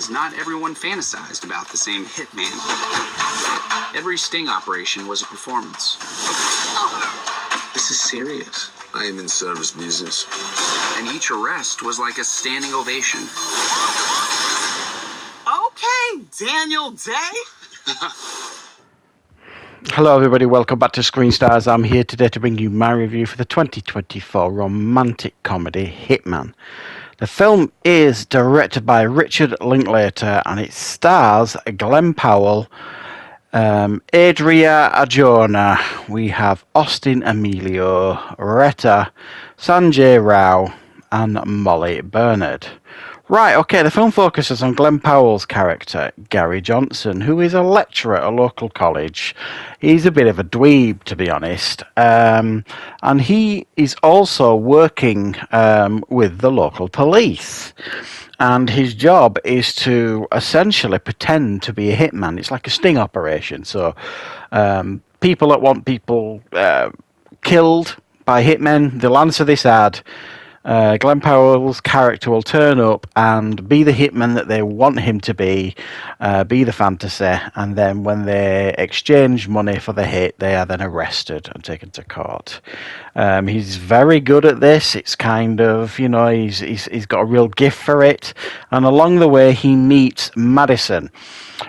because not everyone fantasized about the same Hitman. Every sting operation was a performance. This is serious. I am in service business. And each arrest was like a standing ovation. Okay, Daniel Day. Hello everybody, welcome back to Screenstars. I'm here today to bring you my review for the 2024 romantic comedy Hitman. The film is directed by Richard Linklater and it stars Glenn Powell, Adria Arjona, we have Austin Emilio, Retta, Sanjay Rao and Molly Bernard. Right, okay, the film focuses on Glenn Powell's character, Gary Johnson, who is a lecturer at a local college. He's a bit of a dweeb, to be honest, and he is also working with the local police. And his job is to essentially pretend to be a hitman. It's like a sting operation. So people that want people killed by hitmen, they'll answer this ad. Glenn Powell's character will turn up and be the hitman that they want him to be the fantasy, and then when they exchange money for the hit, they are then arrested and taken to court. He's very good at this. It's kind of, you know, he's got a real gift for it, and along the way he meets Madison,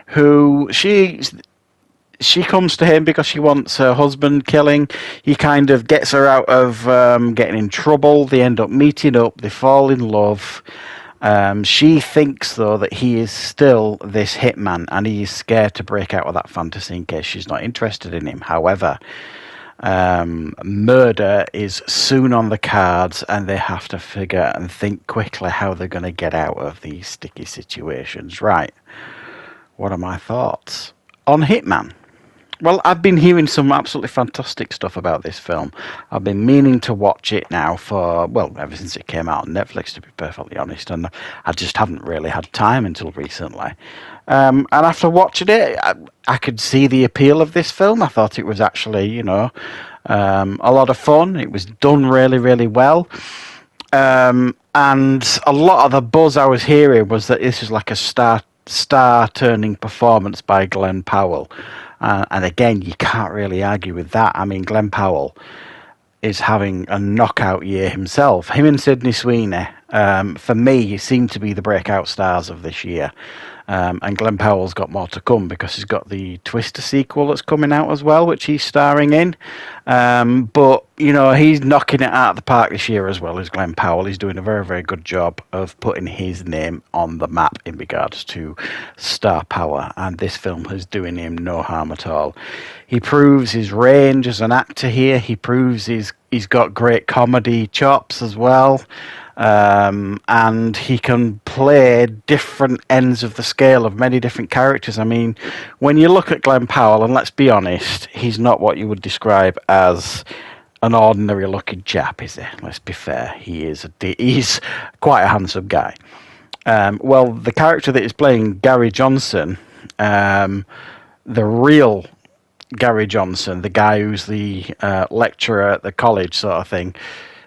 who she comes to him because she wants her husband killing. He kind of gets her out of getting in trouble. They end up meeting up. They fall in love. She thinks, though, that he is still this hitman, and he is scared to break out of that fantasy in case she's not interested in him. However, murder is soon on the cards, and they have to figure and think quickly how they're going to get out of these sticky situations. Right. What are my thoughts on Hitman? Well, I've been hearing some absolutely fantastic stuff about this film. I've been meaning to watch it now for, well, ever since it came out on Netflix, to be perfectly honest, and I just haven't really had time until recently. And after watching it, I could see the appeal of this film. I thought it was actually, you know, a lot of fun. It was done really, really well. And a lot of the buzz I was hearing was that this is like a star-turning performance by Glenn Powell. And again, you can't really argue with that. I mean, Glenn Powell is having a knockout year himself. Him and Sydney Sweeney, for me, seem to be the breakout stars of this year. And Glenn Powell's got more to come because he's got the Twister sequel that's coming out as well, which he's starring in. But, you know, he's knocking it out of the park this year as well as Glenn Powell. He's doing a very, very good job of putting his name on the map in regards to star power. And this film is doing him no harm at all. He proves his range as an actor here. He proves he's got great comedy chops as well. And he can play different ends of the scale of many different characters. I mean, when you look at Glenn Powell, and let's be honest, he's not what you would describe as an ordinary looking chap, is he? Let's be fair. He's quite a handsome guy. Well, the character that is playing Gary Johnson, the real Gary Johnson, the guy who's the lecturer at the college sort of thing,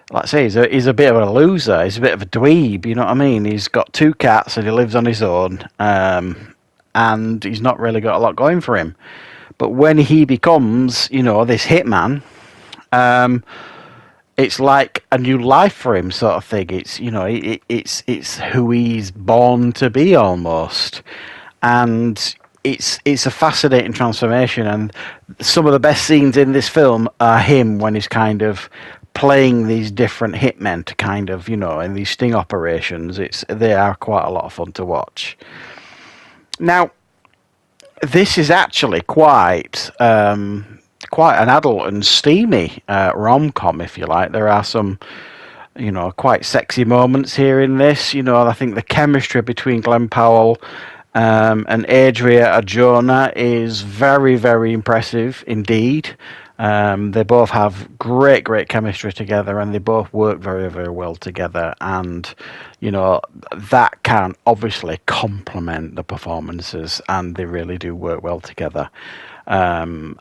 like I say, he's a bit of a loser. He's a bit of a dweeb, you know what I mean? He's got 2 cats and he lives on his own, and he's not really got a lot going for him. But when he becomes, you know, this hitman, it's like a new life for him, sort of thing. It's, you know, it's who he's born to be almost, and it's a fascinating transformation. And some of the best scenes in this film are him when he's kind of playing these different hitmen to kind of, you know, in these sting operations. They are quite a lot of fun to watch. Now, this is actually quite an adult and steamy rom-com, if you like. There are some, you know, quite sexy moments here in this. You know, I think the chemistry between Glenn Powell and Adria Arjona is very, very impressive indeed. They both have great chemistry together, and they both work very, very well together. And, you know, that can obviously complement the performances, and they really do work well together. And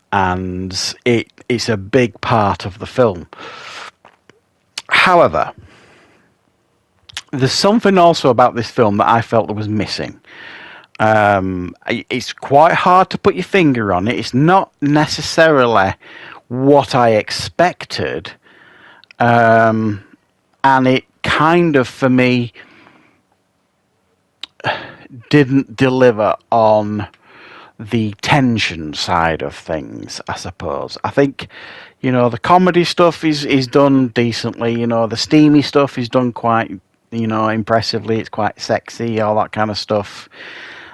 it's a big part of the film. However, there's something also about this film that I felt that was missing. It's quite hard to put your finger on it. It's not necessarily what I expected, and it kind of, for me, didn't deliver on the tension side of things, I suppose. I think, the comedy stuff is done decently. The steamy stuff is done quite, impressively. It's quite sexy, all that kind of stuff.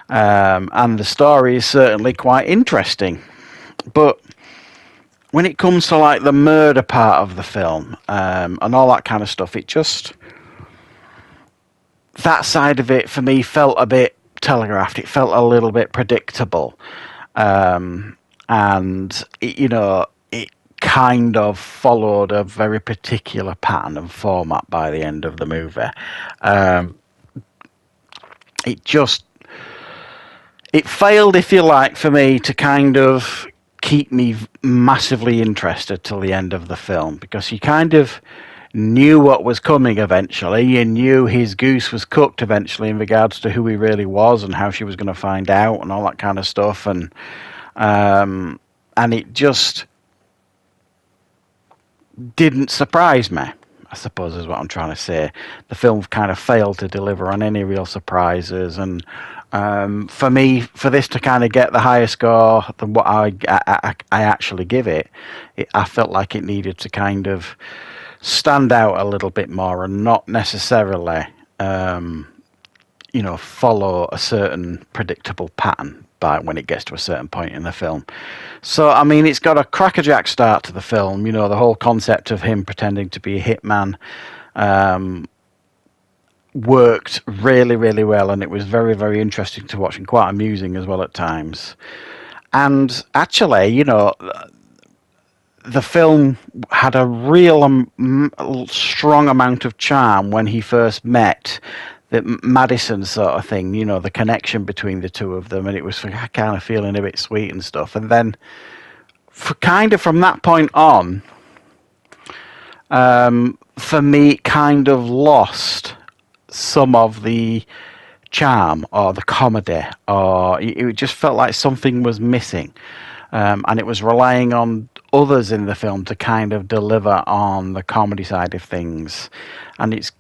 And the story is certainly quite interesting. But when it comes to like the murder part of the film, and all that kind of stuff, that side of it for me felt a bit telegraphed. It felt a little bit predictable. And it kind of followed a very particular pattern and format by the end of the movie. It failed, if you like, for me to kind of keep me massively interested till the end of the film, because you kind of knew what was coming eventually. You knew his goose was cooked eventually in regards to who he really was and how she was going to find out and all that kind of stuff. And it just didn't surprise me, I suppose is what I'm trying to say. The film kind of failed to deliver on any real surprises, and for me, for this to kind of get the higher score than what I actually give it, I felt like it needed to kind of stand out a little bit more and not necessarily, follow a certain predictable pattern when it gets to a certain point in the film. So, I mean, it's got a crackerjack start to the film. The whole concept of him pretending to be a hitman worked really, really well, and it was very, very interesting to watch and quite amusing as well at times. And actually, the film had a real strong amount of charm when he first met the Madison sort of thing, the connection between the two of them, and it was kind of feeling a bit sweet and stuff. And then from that point on, for me, it kind of lost some of the charm or the comedy, or it just felt like something was missing. And it was relying on others in the film to kind of deliver on the comedy side of things. And it's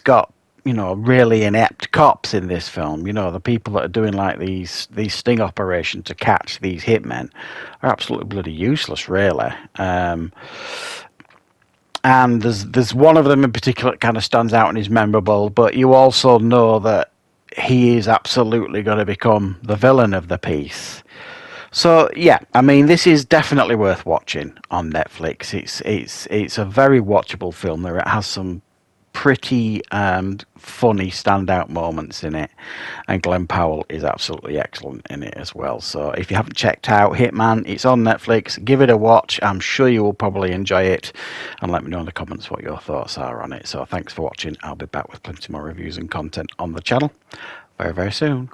got, really inept cops in this film. The people that are doing like these sting operations to catch these hitmen are absolutely bloody useless, really. And there's one of them in particular that kind of stands out and is memorable, but you also know that he is absolutely going to become the villain of the piece. So yeah, I mean, this is definitely worth watching on Netflix. It's a very watchable film. There it has some pretty funny standout moments in it, and Glenn Powell is absolutely excellent in it as well. So if you haven't checked out Hitman, it's on Netflix. Give it a watch. I'm sure you will probably enjoy it, and let me know in the comments what your thoughts are on it. So thanks for watching. I'll be back with plenty more reviews and content on the channel very, very soon.